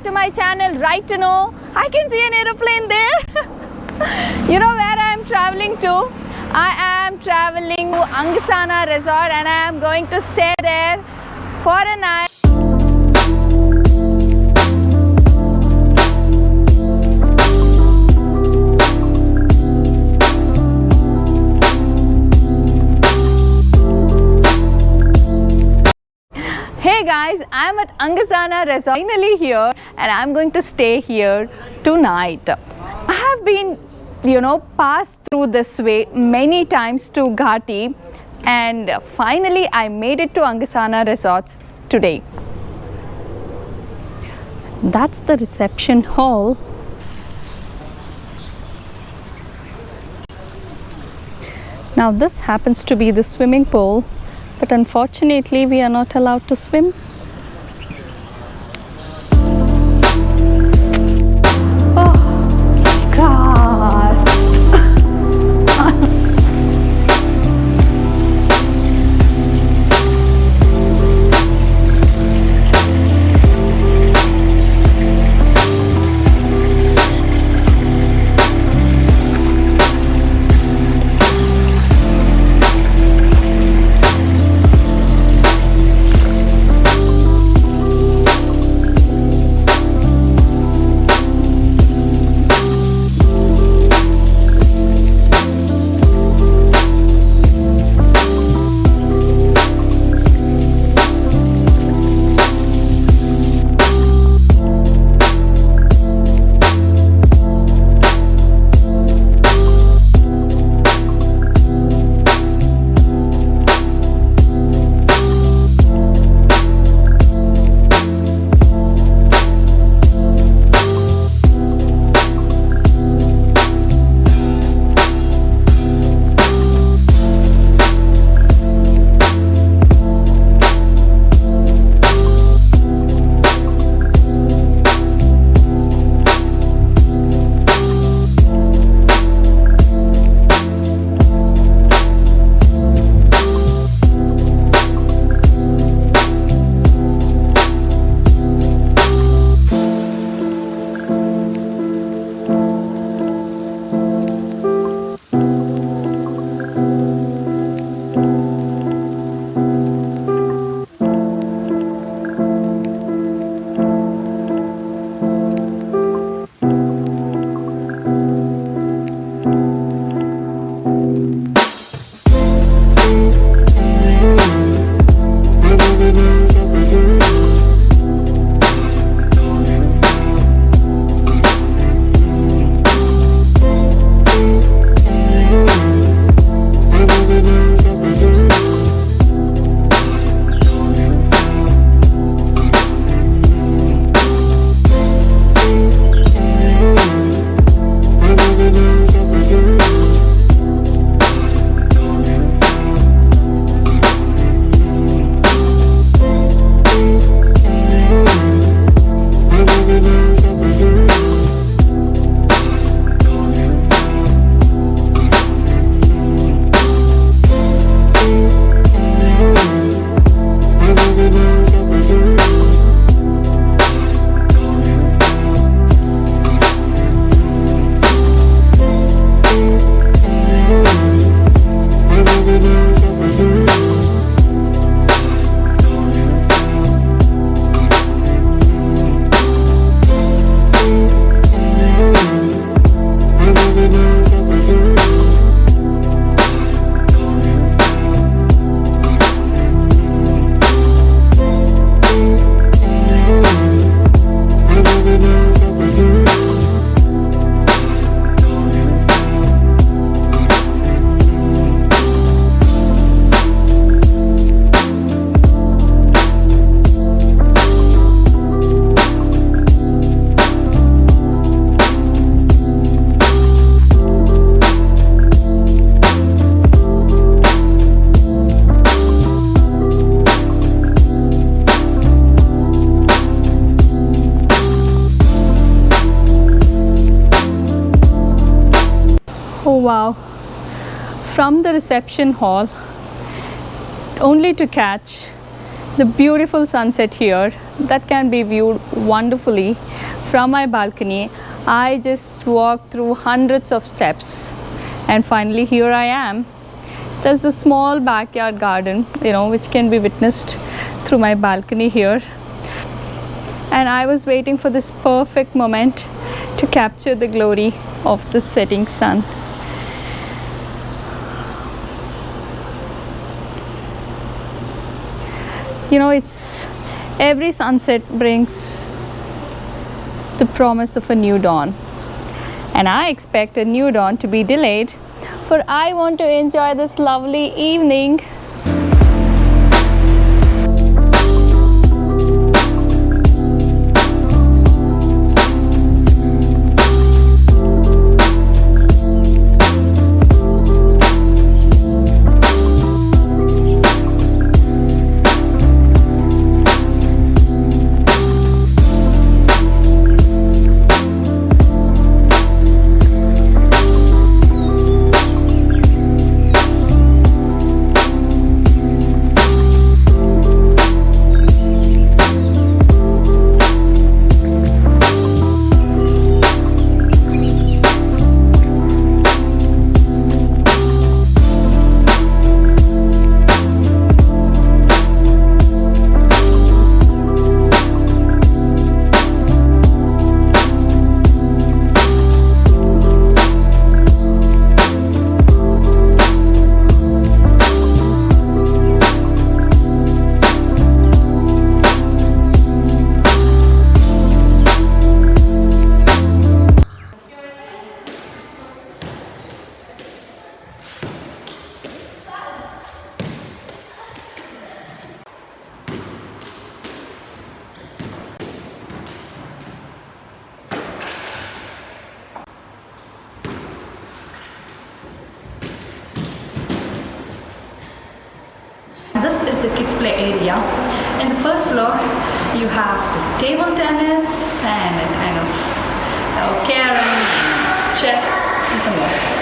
to my channel Right to Know. I can see an aeroplane there. You know where I am traveling to? I am traveling to Angsana Resort and I am going to stay there for a night. Hey guys, I'm at Angsana Resort, finally here, and I'm going to stay here tonight. I have been, passed through this way many times to Ghati, and finally I made it to Angsana Resorts today. That's the reception hall. Now this happens to be the swimming pool. But unfortunately, we are not allowed to swim. Oh, God. Oh wow, from the reception hall only to catch the beautiful sunset here that can be viewed wonderfully from my balcony. I just walked through hundreds of steps and finally here I am. There's a small backyard garden, which can be witnessed through my balcony here. And I was waiting for this perfect moment to capture the glory of the setting sun. It's every sunset brings the promise of a new dawn, and I expect a new dawn to be delayed, for I want to enjoy this lovely evening. This is the kids play area. In the first floor you have the table tennis and a kind of carom, chess and some more.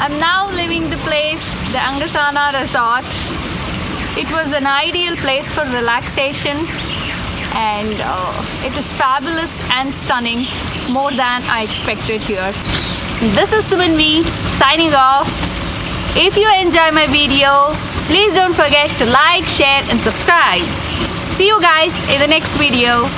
I'm now leaving the place, the Angsana Resort. It was an ideal place for relaxation, and it was fabulous and stunning, more than I expected here. This is Sumanvi signing off. If you enjoy my video, please don't forget to like, share and subscribe. See you guys in the next video.